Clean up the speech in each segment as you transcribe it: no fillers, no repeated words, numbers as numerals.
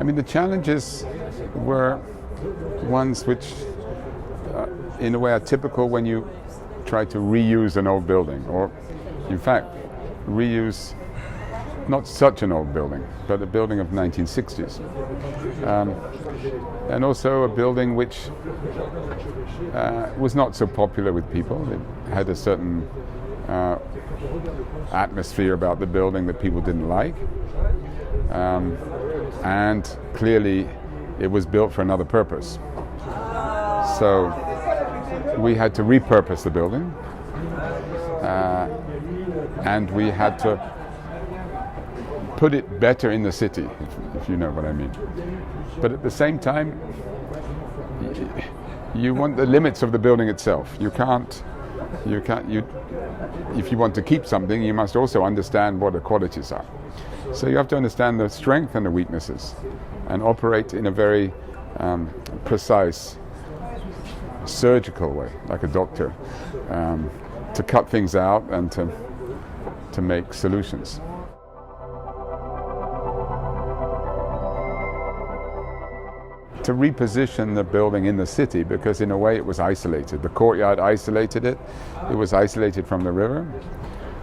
mean, the challenges were ones which, in a way, are typical when you try to reuse an old building, or, in fact, reuse not such an old building, but a building of 1960s. And also a building which was not so popular with people. It had a certain atmosphere about the building that people didn't like. And clearly it was built for another purpose. So we had to repurpose the building, and we had to put it better in the city, if you know what I mean. But at the same time, you want the limits of the building itself. If you want to keep something, you must also understand what the qualities are. So you have to understand the strength and the weaknesses, and operate in a very precise, surgical way, like a doctor, to cut things out and to make solutions. To reposition the building in the city, because in a way it was isolated. The courtyard isolated it. It was isolated from the river.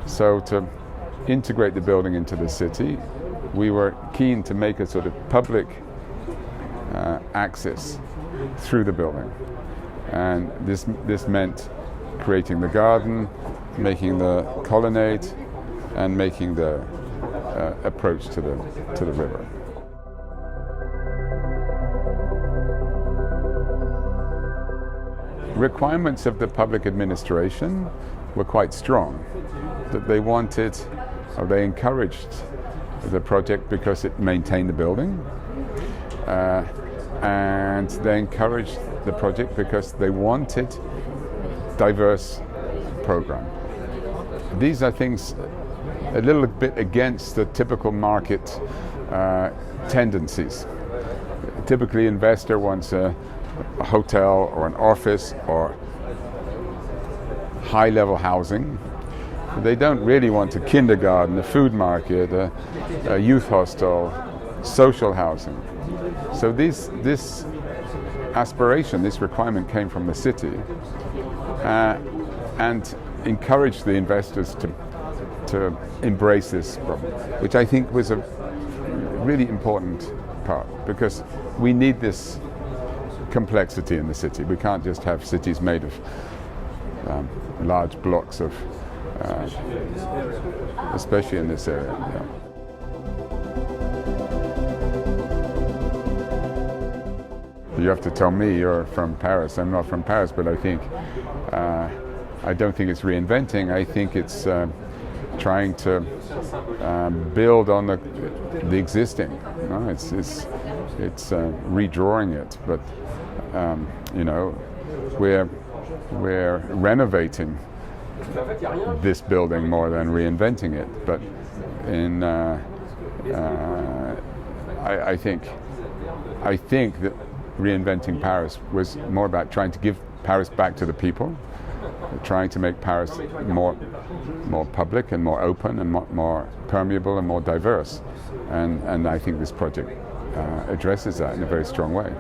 So to integrate the building into the city, we were keen to make a sort of public access through the building. And this meant creating the garden, making the colonnade, and making the approach to the river. Requirements of the public administration were quite strong. That they wanted, or they encouraged the project because it maintained the building, and they encouraged the project because they wanted diverse program. These are things a little bit against the typical market tendencies. Typically, investor wants a hotel or an office or high-level housing. They don't really want a kindergarten, a food market, a youth hostel, social housing. So this aspiration, this requirement came from the city, and encouraged the investors to embrace this problem, which I think was a really important part, because we need this complexity in the city. We can't just have cities made of large blocks of, especially in this area. Yeah. You have to tell me, you're from Paris. I'm not from Paris, but I think I don't think it's reinventing. I think it's trying to build on the existing. No? It's redrawing it, but we're renovating this building more than reinventing it. But I think that reinventing Paris was more about trying to give Paris back to the people, trying to make Paris more public and more open and more permeable and more diverse. And I think this project addresses that in a very strong way.